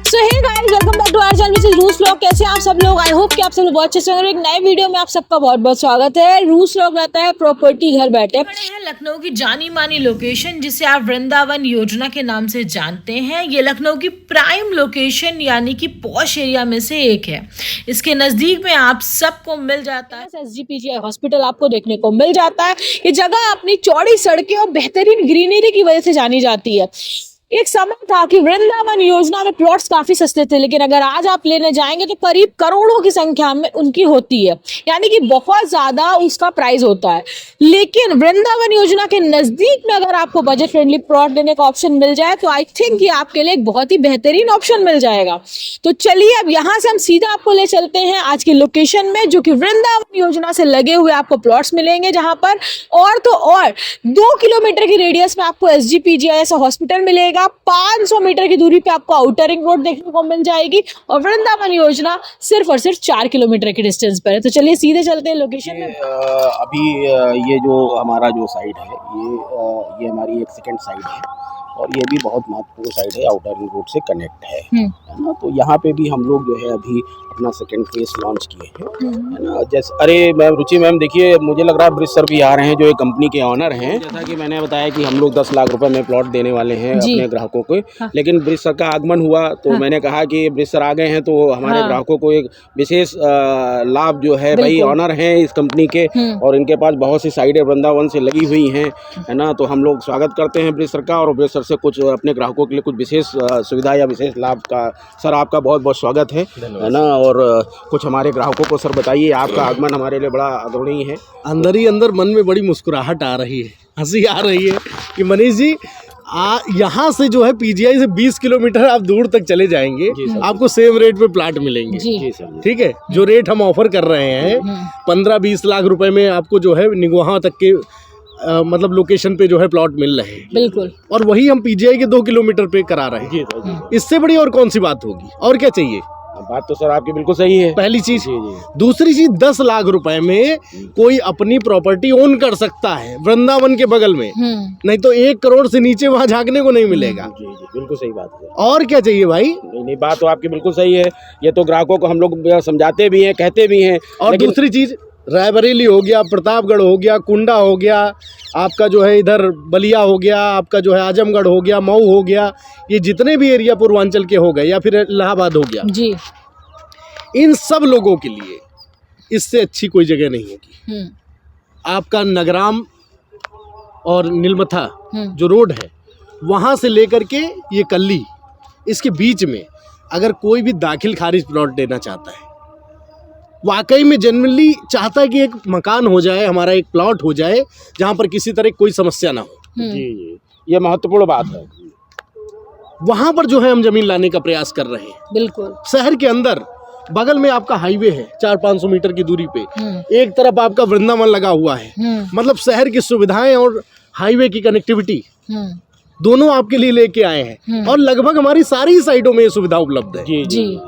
So hey guys, welcome back to our channel which is रूस vlog. कैसे हैं आप सब लोग? आई होप कि आप सब लोग बहुत अच्छे से होंगे। एक नए वीडियो में आप सबका बहुत बहुत स्वागत है। रूस व्लॉग रहता है प्रॉपर्टी घर बैठे। खड़े हैं लखनऊ की जानी मानी लोकेशन जिसे आप वृंदावन योजना के नाम से जानते हैं। ये लखनऊ की प्राइम लोकेशन यानी कि पॉश एरिया में से एक है। इसके नजदीक में आप सबको मिल जाता है SGPGI हॉस्पिटल आपको देखने को मिल जाता है। ये जगह अपनी चौड़ी सड़कें और बेहतरीन ग्रीनरी की वजह से जानी जाती है। एक समय था कि वृंदावन योजना में प्लॉट्स काफी सस्ते थे, लेकिन अगर आज आप लेने जाएंगे तो करीब करोड़ों की संख्या में उनकी होती है, यानी कि बहुत ज्यादा उसका प्राइस होता है। लेकिन वृंदावन योजना के नजदीक में अगर आपको बजट फ्रेंडली प्लॉट लेने का ऑप्शन मिल जाए तो आई थिंक ये आपके लिए एक बहुत ही बेहतरीन ऑप्शन मिल जाएगा। तो चलिए अब यहाँ से हम सीधा आपको ले चलते हैं आज की लोकेशन में, जो कि वृंदावन योजना से लगे हुए आपको प्लॉट्स मिलेंगे, जहां पर और तो और 2 किलोमीटर की रेडियस में आपको SGPGI ऐसा हॉस्पिटल मिलेगा। 500 मीटर की दूरी पे आपको आउटर रिंग रोड देखने को मिल जाएगी और वृंदावन योजना सिर्फ और सिर्फ 4 किलोमीटर की डिस्टेंस पर है। तो चलिए सीधे चलते हैं लोकेशन में। अभी ये जो हमारा जो साइड है ये हमारी एक सेकंड साइड है और ये भी बहुत महत्वपूर्ण साइड है, आउटर रिंग रोड से कनेक्ट है ना। तो यहाँ पे भी हम लोग जो है अभी अपना सेकंड फेज लॉन्च किए हैं, है ना। जैसे अरे मैम रुचि मैम देखिए, मुझे लग रहा है ब्रिज सर भी आ रहे हैं जो एक कंपनी के ऑनर हैं। जैसा कि मैंने बताया कि हम लोग 10 लाख रुपए में प्लॉट देने वाले हैं अपने ग्राहकों को। हाँ। लेकिन ब्रिज सर का आगमन हुआ तो हाँ। मैंने कहा कि ब्रिज सर आ गए हैं तो हमारे हाँ। ग्राहकों को एक विशेष लाभ जो है, भाई ऑनर हैं इस कंपनी के और इनके पास बहुत सी साइडें वृंदावन से लगी हुई हैं, है ना। तो हम लोग स्वागत करते हैं ब्रिज सर का और ब्रिज सर से कुछ अपने ग्राहकों के लिए कुछ विशेष सुविधा या विशेष लाभ का सर आपका बहुत बहुत स्वागत है ना। और कुछ हमारे ग्राहकों को सर बताइए, आपका आगमन हमारे लिए बड़ा आदरणीय है। अंदर ही अंदर मन में बड़ी मुस्कुराहट आ रही है, हंसी आ रही है कि मनीष जी यहाँ से जो है PGI से 20 किलोमीटर आप दूर तक चले जाएंगे, आपको सेम रेट पे प्लाट मिलेंगे। जी सर, ठीक है। जो रेट हम ऑफर कर रहे हैं 15-20 लाख रुपए में आपको जो है वहाँ तक के मतलब लोकेशन पे जो है प्लॉट मिल रहे हैं। बिल्कुल। और वही हम PGI के 2 किलोमीटर पे करा रहे हैं। इससे बड़ी और कौन सी बात होगी? और क्या चाहिए? बात तो सर आपकी बिल्कुल सही है, पहली चीज। दूसरी चीज 10 लाख रुपए में कोई अपनी प्रॉपर्टी ओन कर सकता है वृंदावन के बगल में, नहीं तो 1 करोड़ से नीचे वहाँ झांकने को नहीं मिलेगा। जी बिल्कुल सही बात है। और क्या चाहिए भाई? नहीं बात तो आपकी बिल्कुल सही है। ये तो ग्राहकों को हम लोग समझाते भी हैं, कहते भी हैं। और दूसरी चीज रायबरेली हो गया, प्रतापगढ़ हो गया, कुंडा हो गया, आपका जो है इधर बलिया हो गया, आपका जो है आजमगढ़ हो गया, मऊ हो गया, ये जितने भी एरिया पूर्वांचल के हो गए या फिर इलाहाबाद हो गया जी, इन सब लोगों के लिए इससे अच्छी कोई जगह नहीं होगी। आपका नगराम और नीलमथा जो रोड है वहाँ से लेकर के ये कल्ली, इसके बीच में अगर कोई भी दाखिल खारिज प्लॉट लेना चाहता है, वाकई में जनरली चाहता है कि एक मकान हो जाए, हमारा एक प्लॉट हो जाए जहाँ पर किसी तरह कोई समस्या ना हो। जी ये महत्वपूर्ण बात है। वहाँ पर जो है हम जमीन लाने का प्रयास कर रहे हैं। बिल्कुल। शहर के अंदर बगल में आपका हाईवे है 400-500 मीटर की दूरी पे, एक तरफ आपका वृंदावन लगा हुआ है, मतलब शहर की सुविधाएं और हाईवे की कनेक्टिविटी दोनों आपके लिए लेके आए हैं और लगभग हमारी सारी साइडों में ये सुविधा उपलब्ध है। जी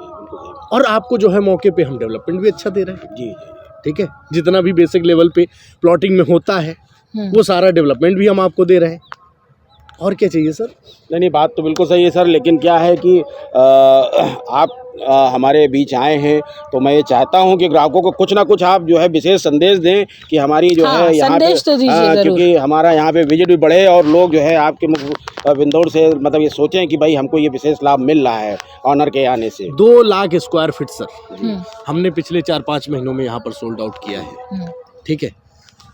और आपको जो है मौके पे हम डेवलपमेंट भी अच्छा दे रहे हैं। जी ठीक है। जितना भी बेसिक लेवल पे प्लॉटिंग में होता है वो सारा डेवलपमेंट भी हम आपको दे रहे हैं। और क्या चाहिए सर? नहीं बात तो बिल्कुल सही है सर, लेकिन क्या है कि आप हमारे बीच आए हैं तो मैं ये चाहता हूं कि ग्राहकों को कुछ ना कुछ आप जो है विशेष संदेश दें कि हमारी जो है यहाँ पे तो क्योंकि हमारा यहाँ पे विजिट भी बढ़े और लोग जो है आपके मुख बिंदौर से मतलब ये सोचें कि भाई हमको ये विशेष लाभ मिल रहा है ऑनर के आने से। 2 लाख स्क्वायर फीट सर हमने पिछले 4-5 महीनों में यहाँ पर सोल्ड आउट किया है। ठीक है।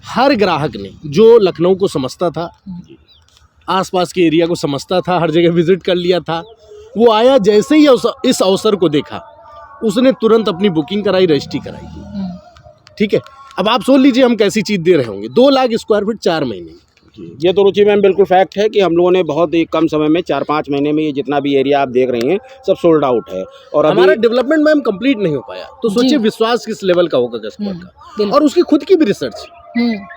हर ग्राहक ने जो लखनऊ को समझता था, आसपास के एरिया को समझता था, हर जगह विजिट कर लिया था, वो आया, जैसे ही इस अवसर को देखा उसने तुरंत अपनी बुकिंग कराई, रजिस्ट्री कराई। ठीक है। अब आप सोच लीजिए हम कैसी चीज़ दे रहे होंगे। 2 लाख स्क्वायर फीट 4 महीने। ये तो रुचि मैम बिल्कुल फैक्ट है कि हम लोगों ने बहुत ही कम समय में 4-5 महीने में ये जितना भी एरिया आप देख रही हैं सब सोल्ड आउट है और हमारा डेवलपमेंट मैम कंप्लीट नहीं हो पाया। तो सोचिए विश्वास किस लेवल का होगा कस्टमर का। और उसकी खुद की भी रिसर्च,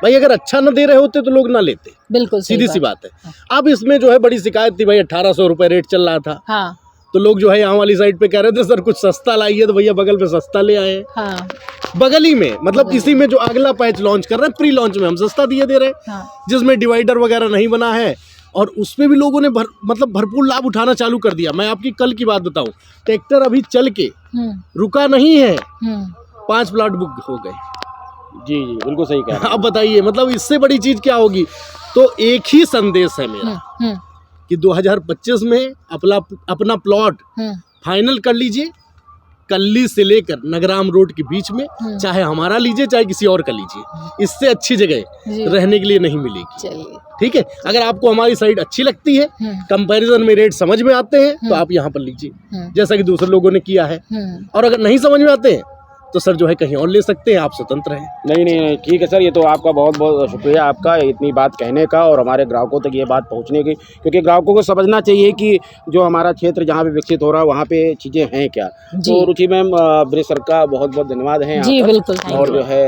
भाई अगर अच्छा ना दे रहे होते तो लोग ना लेते। बिल्कुल सीधी सी बात है। अब इसमें जो है बड़ी शिकायत थी, भाई 1800 रुपए रेट चल रहा था। हाँ। तो लोग जो है यहाँ वाली साइड पे कह रहे थे सर कुछ सस्ता लाइए, तो भैया बगल पे सस्ता ले आए। हाँ। बगल ही में, मतलब इसी में जो अगला पैच लॉन्च कर रहे हैं, प्री लॉन्च में हम सस्ता दिए दे रहे हैं, जिसमें डिवाइडर वगैरह नहीं बना है और उस पे भी लोगों ने भरपूर लाभ उठाना चालू कर दिया। मैं आपकी कल की बात बताऊं, ट्रैक्टर अभी चल के रुका नहीं है, 5 प्लॉट बुक हो गए। जी जी बिल्कुल सही कहा। आप बताइए, मतलब इससे बड़ी चीज क्या होगी। तो एक ही संदेश है मेरा कि 2025 में अपना प्लॉट फाइनल कर लीजिए, कल्ली से लेकर नगराम रोड के बीच में, चाहे हमारा लीजिए चाहे किसी और का लीजिए, इससे अच्छी जगह रहने के लिए नहीं मिलेगी। चलिए ठीक है, अगर आपको हमारी साइड अच्छी लगती है, कंपैरिजन में रेट समझ में आते हैं, तो आप यहाँ पर लीजिए जैसा कि दूसरे लोगों ने किया है। और अगर नहीं समझ में आते हैं तो सर जो है कहीं और ले सकते हैं, आप स्वतंत्र हैं। नहीं ठीक है सर, ये तो आपका बहुत बहुत शुक्रिया आपका इतनी बात कहने का और हमारे ग्राहकों तक ये बात पहुंचने की, क्योंकि ग्राहकों को समझना चाहिए कि जो हमारा क्षेत्र जहाँ पे विकसित हो रहा है वहाँ पे चीज़ें हैं क्या। तो रुचि मैम, ब्रिज सर का बहुत बहुत धन्यवाद है जी, बिल्कुल। और जो है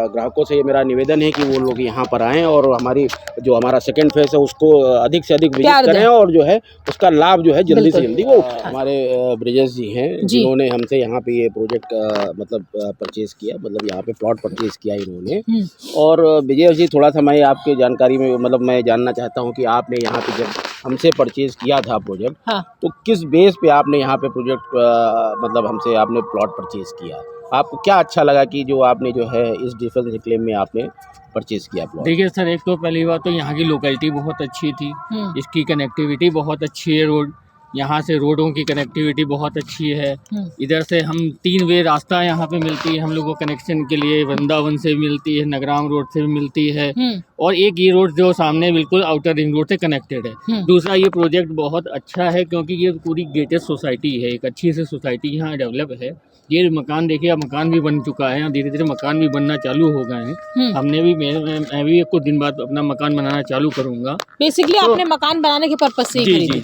ग्राहकों से मेरा निवेदन है कि वो लोग यहाँ पर आएँ और हमारा सेकेंड फेज है उसको अधिक से अधिक विजिट करें और जो है उसका लाभ जो है जल्दी से जल्दी वो। हमारे ब्रिजेश जी हैं जिन्होंने हमसे यहाँ पे ये प्रोजेक्ट परचेज किया, मतलब यहाँ पे प्लॉट परचेज किया इन्होंने। और विजय जी, थोड़ा सा मैं आपके जानकारी में मैं जानना चाहता हूँ कि आपने यहाँ पे जब हमसे परचेज किया था प्रोजेक्ट, तो किस बेस पे आपने यहाँ पे प्रोजेक्ट हमसे आपने प्लॉट परचेज किया, आपको क्या अच्छा लगा कि जो आपने जो है इस डिफेंस क्लेम में आपने परचेज किया प्लॉट? देखिए सर, एक तो पहली बात तो यहाँ की लोकेलिटी बहुत अच्छी थी, इसकी कनेक्टिविटी बहुत अच्छी है, यहाँ से रोडों की कनेक्टिविटी बहुत अच्छी है। इधर से हम 3 वे रास्ता यहाँ पे मिलती है हम लोग को कनेक्शन के लिए, वृंदावन से मिलती है, नगराम रोड से भी मिलती है, और एक ये रोड जो सामने बिल्कुल आउटर रिंग रोड से कनेक्टेड है। दूसरा, ये प्रोजेक्ट बहुत अच्छा है क्योंकि ये पूरी गेटेड सोसाइटी है, एक अच्छी सी सोसाइटी यहाँ डेवलप है। ये मकान देखिए, अब मकान भी बन चुका है, धीरे धीरे मकान भी बनना चालू हो गए हैं। हमने भी मैं भी कुछ दिन बाद अपना मकान बनाना चालू करूँगा। बेसिकली आपने मकान बनाने के पर्पज से जी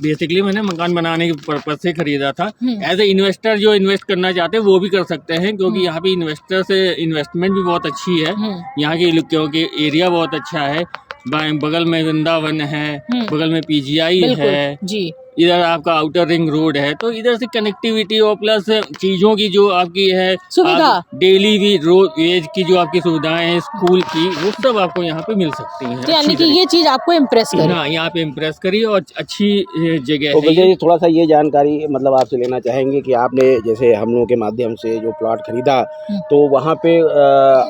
बेसिकली मैंने मकान बनाने के पर्पज से खरीदा था। एज ए इन्वेस्टर जो इन्वेस्ट करना चाहते हैं वो भी कर सकते हैं, क्योंकि यहाँ पे इन्वेस्टर से इन्वेस्टमेंट भी बहुत अच्छी है। यहाँ की क्योंकि एरिया बहुत अच्छा है, बगल में वृंदावन है, बगल में PGI है जी, इधर आपका आउटर रिंग रोड है, तो इधर से कनेक्टिविटी और प्लस चीज़ों की जो आपकी है सुविधा, डेली भी रोज की जो आपकी सुविधाएं हैं स्कूल की, वो सब आपको यहाँ पे मिल सकती हैं। तो यानी कि ये चीज़ आपको इम्प्रेस करी? हाँ, यहाँ पे इम्प्रेस करी और अच्छी जगह तो है। विजय, थोड़ा सा ये जानकारी आपसे लेना चाहेंगे कि आपने जैसे हम लोगों के माध्यम से जो प्लॉट खरीदा, तो वहाँ पे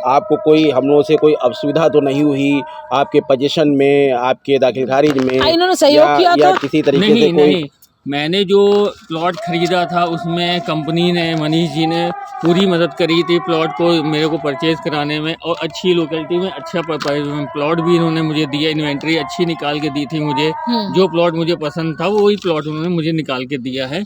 आपको कोई हम लोगों से कोई असुविधा तो नहीं हुई आपके पोजीशन में, आपके दाखिल खारिज में? इन्होंने सहयोग किया या किसी तरीके से कोई? मैंने जो प्लॉट खरीदा था उसमें कंपनी ने, मनीष जी ने पूरी मदद करी थी प्लॉट को मेरे को परचेज कराने में, और अच्छी लोकेलिटी में अच्छा प्लॉट भी इन्होंने मुझे दिया, इन्वेंट्री अच्छी निकाल के दी थी मुझे। जो प्लॉट मुझे पसंद था वही प्लॉट उन्होंने मुझे निकाल के दिया है।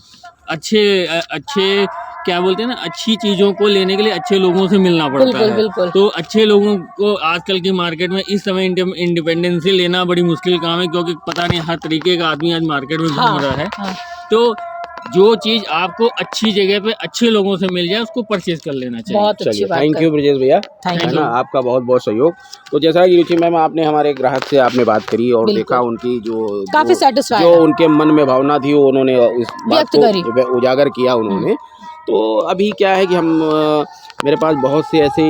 अच्छे क्या बोलते हैं ना, अच्छी चीज़ों को लेने के लिए अच्छे लोगों से मिलना पड़ता है। बिल्कुल। तो अच्छे लोगों को आजकल की मार्केट में इस समय इंडिपेंडेंसी लेना बड़ी मुश्किल काम है, क्योंकि पता नहीं हर तरीके का आदमी आज मार्केट में घूम रहा है। तो जो चीज़ आपको अच्छी जगह पे अच्छे लोगों से मिल जाए उसको परचेज कर लेना चाहिए। बहुत अच्छी बात। थैंक यू ब्रजेश भैया, है ना, आपका बहुत बहुत सहयोग। तो जैसा कि रुचि मैम, आपने हमारे ग्राहक से आपने बात करी और देखा उनकी काफी सेटिस्फाइड, जो उनके मन में भावना थी वो उन्होंने इस बात को उजागर किया उन्होंने। तो अभी क्या है कि मेरे पास बहुत से ऐसे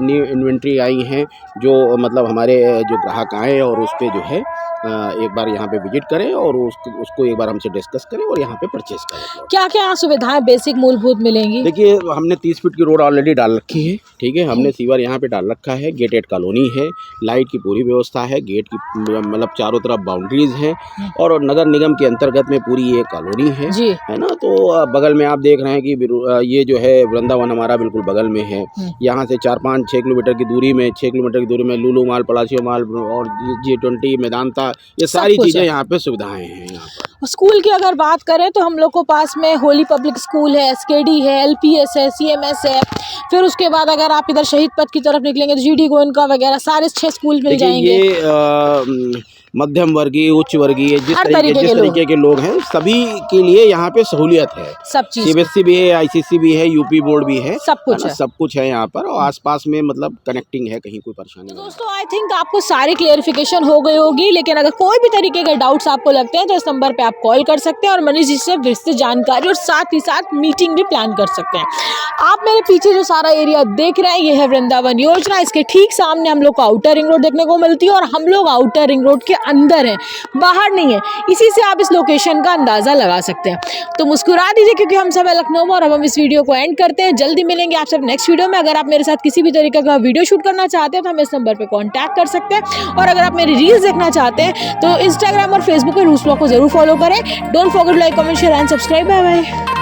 न्यू इन्वेंट्री आई हैं जो हमारे जो ग्राहक आए और उस पर जो है एक बार यहाँ पे विजिट करें और उसको एक बार हमसे डिस्कस करें और यहाँ पे परचेज करें। क्या क्या सुविधाएं बेसिक मूलभूत मिलेंगी? देखिए, हमने 30 फीट की रोड ऑलरेडी डाल रखी है, ठीक है, हमने सीवर यहाँ पे डाल रखा है, गेटेड कॉलोनी है, लाइट की पूरी व्यवस्था है, गेट की चारों तरफ बाउंड्रीज है, और नगर निगम के अंतर्गत में पूरी ये कॉलोनी है ना। तो बगल में आप देख रहे हैं कि ये जो है वृंदावन हमारा बिल्कुल बगल में है। यहाँ से 4-5-6 किलोमीटर की दूरी में, 6 किलोमीटर की दूरी में लुलु मॉल, पलासियो मॉल और G20, मेदांता, ये सारी चीजें यहाँ पे सुविधाएं हैं। यहाँ पर स्कूल की अगर बात करें तो हम लोग को पास में होली पब्लिक स्कूल है, SKD है, LPS है, CMS है। फिर उसके बाद अगर आप इधर शहीद पथ की तरफ निकलेंगे तो GD गोयनका वगैरह सारे 6 स्कूल मिल जाएंगे। ये मध्यम वर्गीय, उच्च वर्गीय, जिस तरीके के लोग हैं सभी के लिए यहाँ पे सहूलियत है। सब चीज, CBSE भी है, ICC भी है, UP बोर्ड भी है, सब कुछ है यहाँ पर, और आसपास में कनेक्टिंग है, कहीं कोई परेशानी नहीं। दोस्तों, आई थिंक आपको सारी क्लियरिफिकेशन हो गई होगी, लेकिन अगर कोई भी तरीके के डाउट्स आपको लगते हैं तो इस नंबर पे आप कॉल कर सकते हैं और मनीष जी से विस्तृत जानकारी और साथ ही साथ मीटिंग भी प्लान कर सकते हैं। आप मेरे पीछे जो सारा एरिया देख रहे हैं ये है वृंदावन योजना। इसके ठीक सामने हम लोग को आउटर रिंग रोड देखने को मिलती है और हम लोग आउटर रिंग रोड के अंदर हैं, बाहर नहीं है। इसी से आप इस लोकेशन का अंदाज़ा लगा सकते हैं। तो मुस्कुरा दीजिए क्योंकि हम सब है लखनऊ में। और अब हम इस वीडियो को एंड करते हैं। जल्दी मिलेंगे आप सब नेक्स्ट वीडियो में। अगर आप मेरे साथ किसी भी तरीके का वीडियो शूट करना चाहते हैं तो हम इस नंबर पर कॉन्टैक्ट कर सकते हैं। और अगर आप मेरी रील्स देखना चाहते हैं तो इंस्टाग्राम और फेसबुक पर रूस ब्लॉग को जरूर फॉलो करें। Don't forget like, comment, share and subscribe. Bye bye.